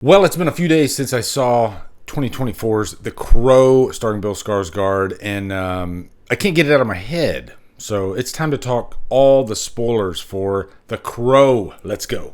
Well, it's been a few days since I saw 2024's The Crow starring Bill Skarsgård, and I can't get it out of my head. So it's time to talk all the spoilers for The Crow. Let's go.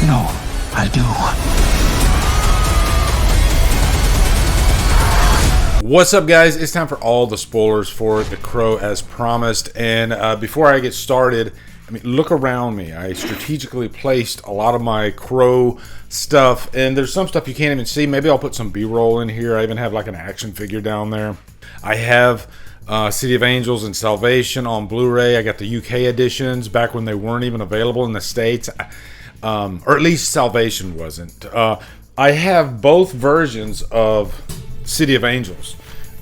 No, I do. What's up, guys? It's time for all the spoilers for The Crow as promised. And before I get started, look around me. I strategically placed a lot of my Crow stuff, and there's some stuff you can't even see. Maybe I'll put some B-roll in here. I even have like an action figure down there. I have City of Angels and Salvation on Blu-ray. I got the UK editions back when they weren't even available in the States, or at least Salvation wasn't. I have both versions of City of Angels.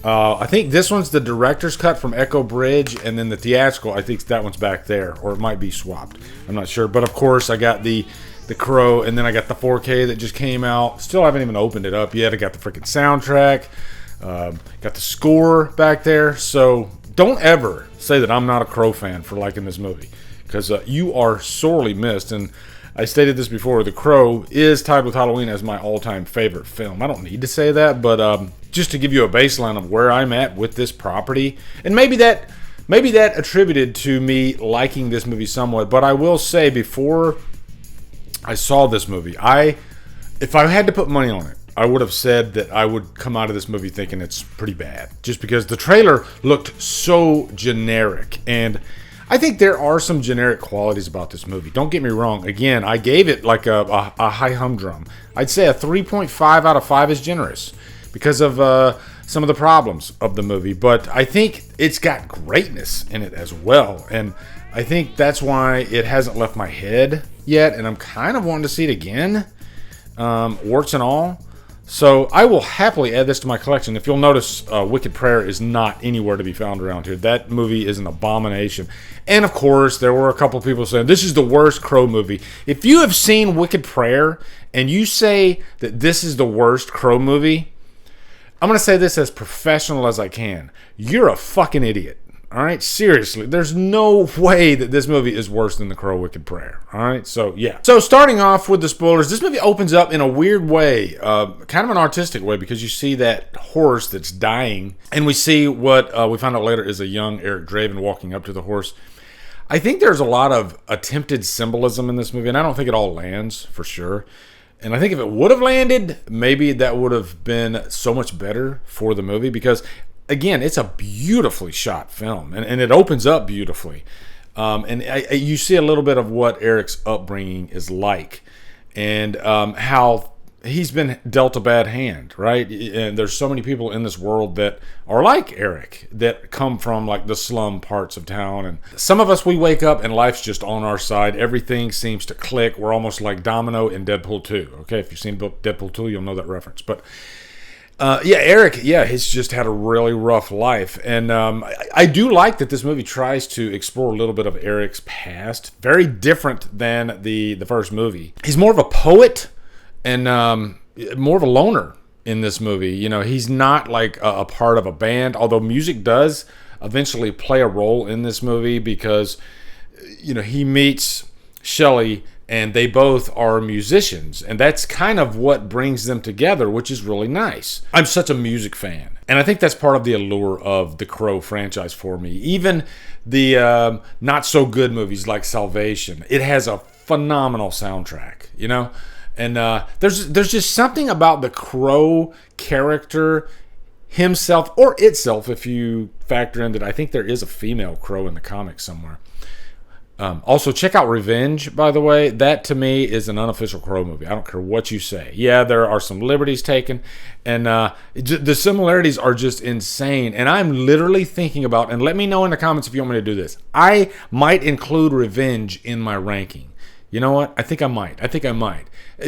I think this one's the director's cut from Echo Bridge, and then the theatrical, I think that one's back there, or it might be swapped. I'm not sure. But of course, I got the Crow, and then I got the 4K that just came out. Still haven't even opened it up yet. I got the freaking soundtrack. Got the score back there. So don't ever say that I'm not a Crow fan for liking this movie, because you are sorely missed. And I stated this before, The Crow is tied with Halloween as my all-time favorite film. I don't need to say that, but just to give you a baseline of where I'm at with this property, and maybe that attributed to me liking this movie somewhat. But I will say, before I saw this movie, if I had to put money on it, I would have said that I would come out of this movie thinking it's pretty bad, just because the trailer looked so generic. And I think there are some generic qualities about this movie. Don't get me wrong. Again, I gave it like a high humdrum. I'd say a 3.5 out of 5 is generous because of some of the problems of the movie. But I think it's got greatness in it as well. And I think that's why it hasn't left my head yet. And I'm kind of wanting to see it again, warts and all. So I will happily add this to my collection. If you'll notice, Wicked Prayer is not anywhere to be found around here. That movie is an abomination. And of course, there were a couple people saying, this is the worst Crow movie. If you have seen Wicked Prayer and you say that this is the worst Crow movie, I'm going to say this as professional as I can. You're a fucking idiot. All right, seriously, there's no way that this movie is worse than The Crow Wicked Prayer. All right, so yeah. So starting off with the spoilers, this movie opens up in a weird way, kind of an artistic way, because you see that horse that's dying, and we see what we find out later is a young Eric Draven walking up to the horse. I think there's a lot of attempted symbolism in this movie, and I don't think it all lands for sure. And I think if it would have landed, maybe that would have been so much better for the movie, because again, it's a beautifully shot film, and it opens up beautifully. You see a little bit of what Eric's upbringing is like, and how he's been dealt a bad hand, right? And there's so many people in this world that are like Eric, that come from like the slum parts of town. And some of us, we wake up and life's just on our side. Everything seems to click. We're almost like Domino in Deadpool 2. Okay, if you've seen Deadpool 2, you'll know that reference. But Eric, he's just had a really rough life. And I do like that this movie tries to explore a little bit of Eric's past. Very different than the first movie. He's more of a poet and more of a loner in this movie. You know, he's not like a part of a band, although music does eventually play a role in this movie, because, you know, he meets Shelley, and they both are musicians, and that's kind of what brings them together, which is really nice. I'm such a music fan, and I think that's part of the allure of the Crow franchise for me. Even the not so good movies like Salvation, it has a phenomenal soundtrack, you know? And there's just something about the Crow character himself, or itself, if you factor in that I think there is a female Crow in the comics somewhere. Also, check out Revenge, by the way. That, to me, is an unofficial Crow movie. I don't care what you say. Yeah, there are some liberties taken, and the similarities are just insane. And I'm literally thinking about, and let me know in the comments if you want me to do this, I might include Revenge in my ranking. You know what? I think I might.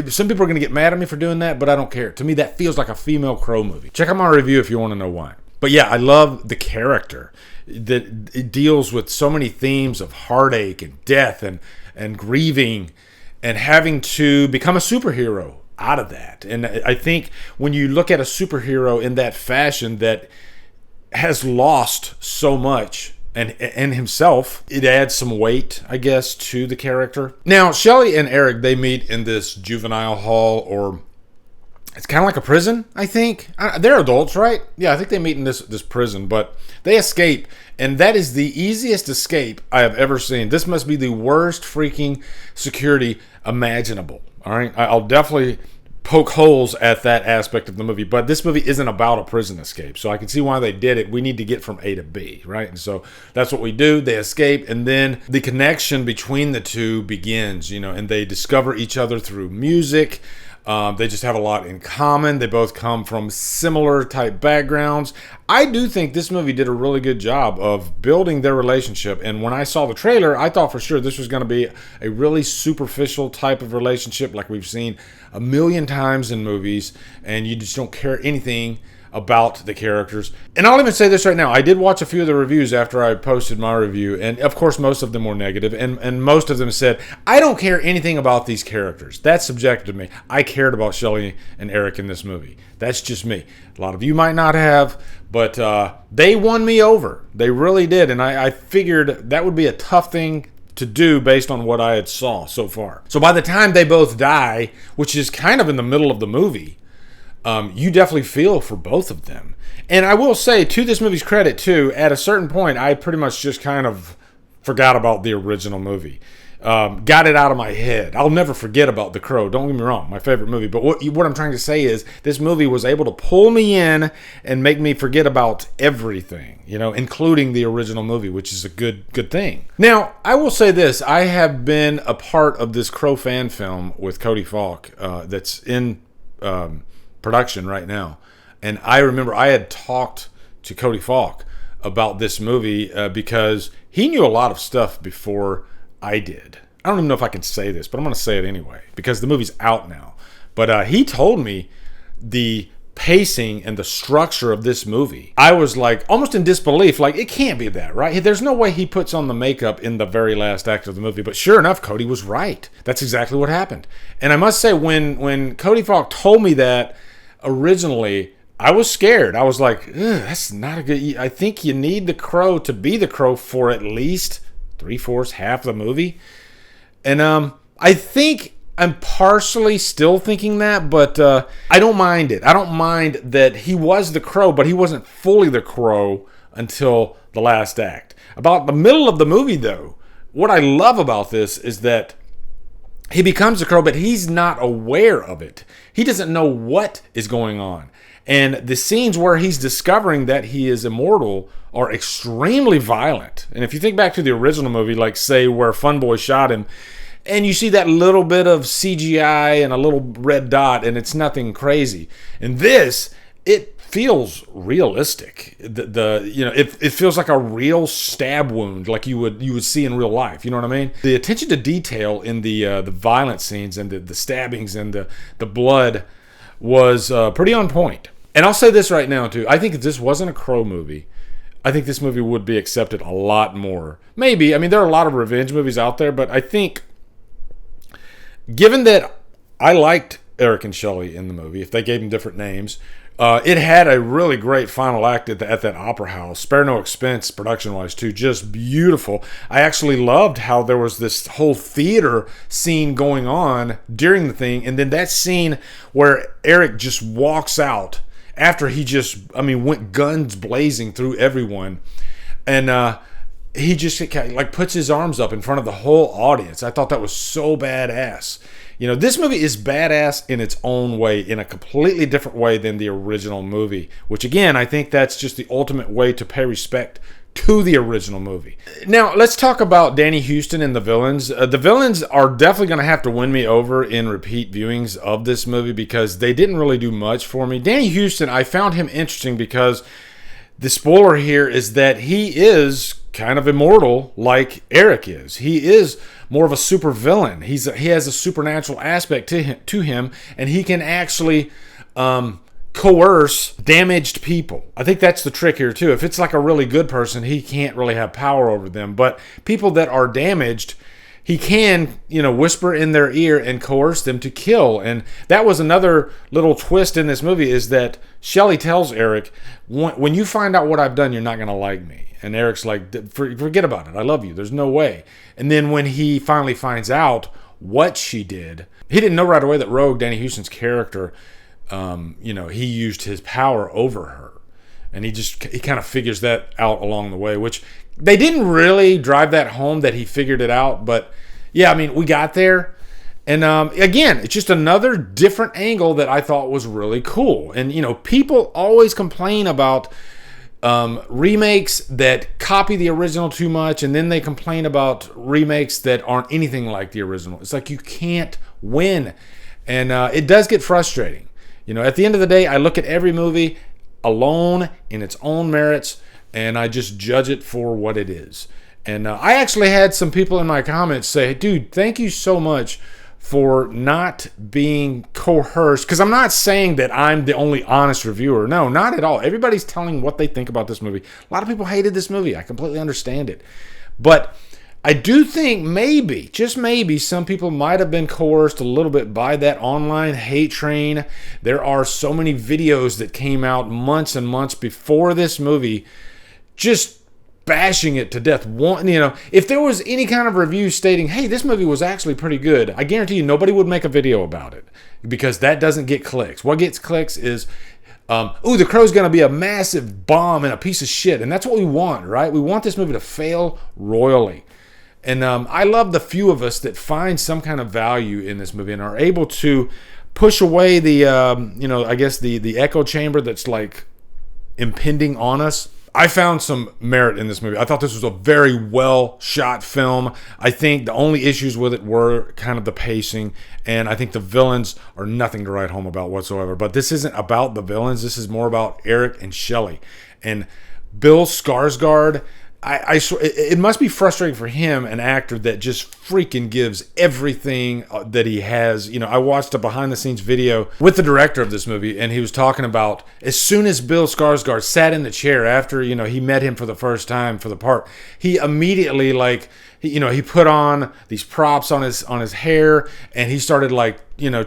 Some people are going to get mad at me for doing that, but I don't care. To me, that feels like a female Crow movie. Check out my review if you want to know why. But yeah, I love the character. That it deals with so many themes of heartache and death and grieving and having to become a superhero out of that. And I think when you look at a superhero in that fashion, that has lost so much and himself. It adds some weight, I guess, to the character. Now, Shelley and Eric, they meet in this juvenile hall, or it's kind of like a prison, I think. They're adults, right? Yeah, I think they meet in this prison, but they escape, and that is the easiest escape I have ever seen. This must be the worst freaking security imaginable, all right? I'll definitely poke holes at that aspect of the movie, but this movie isn't about a prison escape, so I can see why they did it. We need to get from A to B, right? And so that's what we do. They escape, and then the connection between the two begins, and they discover each other through music. They just have a lot in common. They both come from similar type backgrounds. I do think this movie did a really good job of building their relationship. And when I saw the trailer, I thought for sure this was going to be a really superficial type of relationship like we've seen a million times in movies. And you just don't care anything about the characters. And I'll even say this right now. I did watch a few of the reviews after I posted my review, and of course most of them were negative, and most of them said, I don't care anything about these characters. That's subjective to me. I cared about Shelley and Eric in this movie. That's just me. A lot of you might not have, but they won me over. They really did, and I figured that would be a tough thing to do based on what I had saw so far. So by the time they both die, which is kind of in the middle of the movie, you definitely feel for both of them. And I will say, to this movie's credit, too, at a certain point, I pretty much just kind of forgot about the original movie. Got it out of my head. I'll never forget about The Crow. Don't get me wrong, my favorite movie. But what I'm trying to say is, this movie was able to pull me in and make me forget about everything, including the original movie, which is a good thing. Now, I will say this. I have been a part of this Crow fan film with Cody Falk that's in production right now, and I remember I had talked to Cody Falk about this movie because he knew a lot of stuff before I did. I don't even know if I can say this, but I'm going to say it anyway because the movie's out now. But he told me the pacing and the structure of this movie. I was like almost in disbelief, like it can't be that, right? There's no way he puts on the makeup in the very last act of the movie. But sure enough, Cody was right. That's exactly what happened. And I must say, when Cody Falk told me that originally, I was scared. I was like, that's not a good... I think you need the Crow to be the Crow for at least 3/4, half the movie. And I think I'm partially still thinking that, but I don't mind it. I don't mind that he was the Crow, but he wasn't fully the Crow until the last act. About the middle of the movie, though, what I love about this is that he becomes a Crow, but he's not aware of it. He doesn't know what is going on. And the scenes where he's discovering that he is immortal are extremely violent. And if you think back to the original movie, like say where Funboy shot him, and you see that little bit of CGI and a little red dot, and it's nothing crazy. In this, it feels realistic. It feels like a real stab wound, like you would see in real life. You know what I mean? The attention to detail in the violent scenes and the stabbings and the blood was pretty on point. And I'll say this right now too. I think if this wasn't a Crow movie, I think this movie would be accepted a lot more. Maybe. I mean, there are a lot of revenge movies out there, but I think, given that I liked Eric and Shelley in the movie, if they gave them different names, it had a really great final act at that opera house. Spare no expense, production-wise, too. Just beautiful. I actually loved how there was this whole theater scene going on during the thing, and then that scene where Eric just walks out after he went guns blazing through everyone, and he just puts his arms up in front of the whole audience. I thought that was so badass. This movie is badass in its own way, in a completely different way than the original movie, which again, I think that's just the ultimate way to pay respect to the original movie. Now, let's talk about Danny Huston and the villains. The villains are definitely going to have to win me over in repeat viewings of this movie because they didn't really do much for me. Danny Huston, I found him interesting because the spoiler here is that he is kind of immortal like Eric is. He is more of a super villain. He has a supernatural aspect to him, and he can actually coerce damaged people. I think that's the trick here too. If it's like a really good person, he can't really have power over them. But people that are damaged, he can, whisper in their ear and coerce them to kill. And that was another little twist in this movie, is that Shelley tells Eric, when you find out what I've done, you're not going to like me. And Eric's like, forget about it. I love you. There's no way. And then when he finally finds out what she did, he didn't know right away that Rogue, Danny Houston's character, he used his power over her. And he kind of figures that out along the way, which they didn't really drive that home that he figured it out. But yeah, I mean, we got there. And again, it's just another different angle that I thought was really cool. And, people always complain about remakes that copy the original too much, and then they complain about remakes that aren't anything like the original. It's like you can't win. And it does get frustrating. At the end of the day, I look at every movie alone in its own merits, and I just judge it for what it is. And I actually had some people in my comments say, dude, thank you so much for not being coerced, because I'm not saying that I'm the only honest reviewer. No, not at all. Everybody's telling what they think about this movie. A lot of people hated this movie. I completely understand it. But I do think maybe, just maybe, some people might have been coerced a little bit by that online hate train. There are so many videos that came out months and months before this movie just bashing it to death. If there was any kind of review stating, hey, this movie was actually pretty good, I guarantee you nobody would make a video about it, because that doesn't get clicks. What gets clicks is, The Crow's going to be a massive bomb and a piece of shit. And that's what we want, right? We want this movie to fail royally. And I love the few of us that find some kind of value in this movie and are able to push away the, the echo chamber that's like impending on us. I found some merit in this movie. I thought this was a very well shot film. I think the only issues with it were kind of the pacing, and I think the villains are nothing to write home about whatsoever. But this isn't about the villains. This is more about Eric and Shelley. And Bill Skarsgård, it must be frustrating for him, an actor that just freaking gives everything that he has. I watched a behind the scenes video with the director of this movie, and he was talking about, as soon as Bill Skarsgård sat in the chair after, he met him for the first time for the part, he immediately he put on these props on his hair, and he started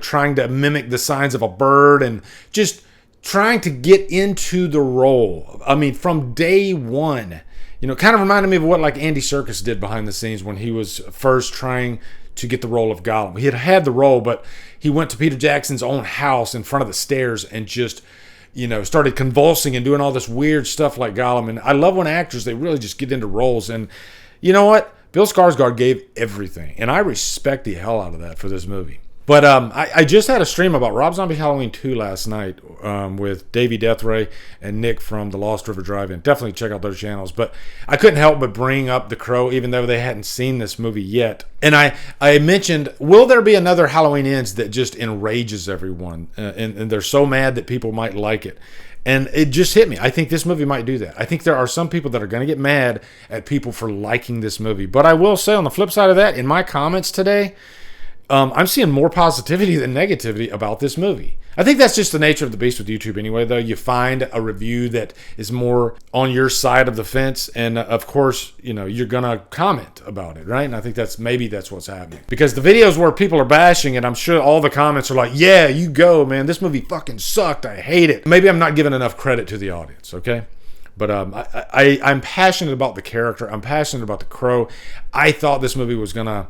trying to mimic the signs of a bird and just trying to get into the role. I mean, from day one. Kind of reminded me of what Andy Serkis did behind the scenes when he was first trying to get the role of Gollum. He had the role, but he went to Peter Jackson's own house in front of the stairs and just, started convulsing and doing all this weird stuff like Gollum. And I love when actors, they really just get into roles. And you know what? Bill Skarsgård gave everything. And I respect the hell out of that for this movie. But I just had a stream about Rob Zombie Halloween 2 last night with Davey Deathray and Nick from the Lost River Drive-In. Definitely check out those channels. But I couldn't help but bring up The Crow, even though they hadn't seen this movie yet. And I mentioned, will there be another Halloween Ends that just enrages everyone? And they're so mad that people might like it. And it just hit me. I think this movie might do that. I think there are some people that are going to get mad at people for liking this movie. But I will say, on the flip side of that, in my comments today, I'm seeing more positivity than negativity about this movie. I think that's just the nature of the beast with YouTube anyway, though. You find a review that is more on your side of the fence, and of course, you're going to comment about it, right? And I think that's what's happening. Because the videos where people are bashing it, I'm sure all the comments are like, yeah, you go, man. This movie fucking sucked. I hate it. Maybe I'm not giving enough credit to the audience, okay? But I'm passionate about the character. I'm passionate about the Crow. I thought this movie was going to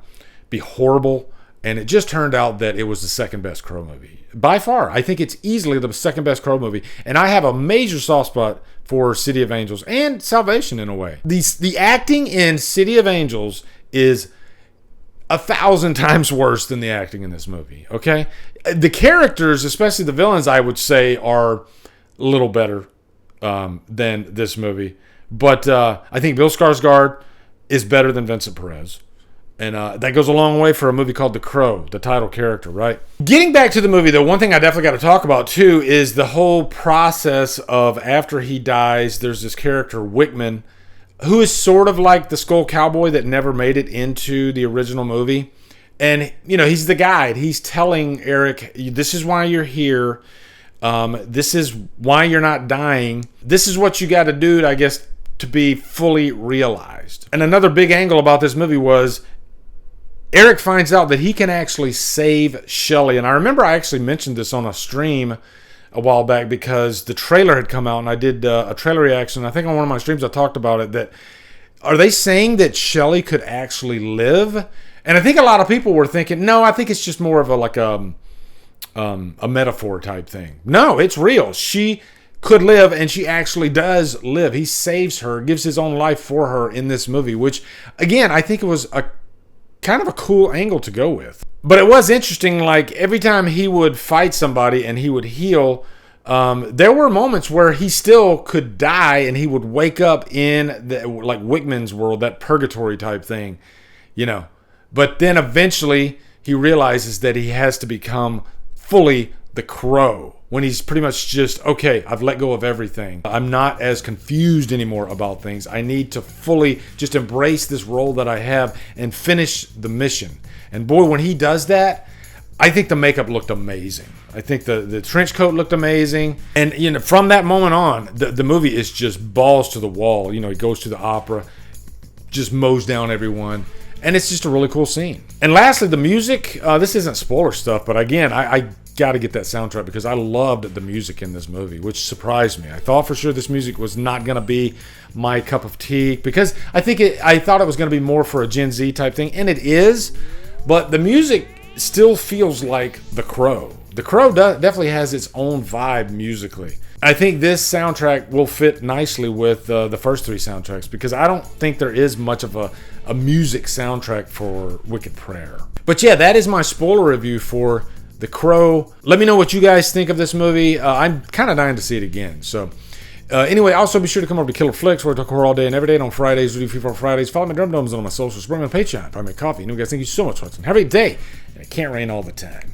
be horrible. And it just turned out that it was the second best Crow movie. By far. I think it's easily the second best Crow movie. And I have a major soft spot for City of Angels and Salvation in a way. The acting in City of Angels is 1,000 times worse than the acting in this movie. Okay? The characters, especially the villains, I would say are a little better than this movie. But I think Bill Skarsgård is better than Vincent Perez. And that goes a long way for a movie called The Crow, the title character, right? Getting back to the movie, though, one thing I definitely got to talk about, too, is the whole process of after he dies, there's this character, Wickman, who is sort of like the Skull Cowboy that never made it into the original movie. And, he's the guide. He's telling Eric, this is why you're here. This is why you're not dying. This is what you got to do, I guess, to be fully realized. And another big angle about this movie was Eric finds out that he can actually save Shelley. And I remember I actually mentioned this on a stream a while back because the trailer had come out and I did a trailer reaction. I think on one of my streams I talked about it. That are they saying that Shelley could actually live? And I think a lot of people were thinking, no, I think it's just more of a metaphor type thing. No, it's real. She could live, and she actually does live. He saves her, gives his own life for her in this movie, which, again, I think it was a kind of a cool angle to go with. But it was interesting, like, every time he would fight somebody and he would heal, there were moments where he still could die and he would wake up in, like, Wickman's world, that purgatory type thing, you know. But then eventually he realizes that he has to become fully the Crow, when he's pretty much just, okay, I've let go of everything. I'm not as confused anymore about things. I need to fully just embrace this role that I have and finish the mission. And boy, when he does that, I think the makeup looked amazing. I think the trench coat looked amazing. And, you know, from that moment on, the movie is just balls to the wall. You know, he goes to the opera, just mows down everyone. And it's just a really cool scene. And lastly, the music. This isn't spoiler stuff, but again, I got to get that soundtrack because I loved the music in this movie, which surprised me. I thought for sure this music was not going to be my cup of tea because I thought it was going to be more for a Gen Z type thing, and it is, but the music still feels like The Crow. The Crow definitely has its own vibe musically. I think this soundtrack will fit nicely with the first three soundtracks because I don't think there is much of a music soundtrack for Wicked Prayer. But yeah, that is my spoiler review for The Crow. Let me know what you guys think of this movie. I'm kind of dying to see it again. So anyway, also be sure to come over to Killer Flicks, where we talk horror all day and every day. And on Fridays, we do FIFA Fridays. Follow my Drumdums on my socials. Bring me on Patreon. Buy me a coffee. You guys, thank you so much for watching. Have a great day. And it can't rain all the time.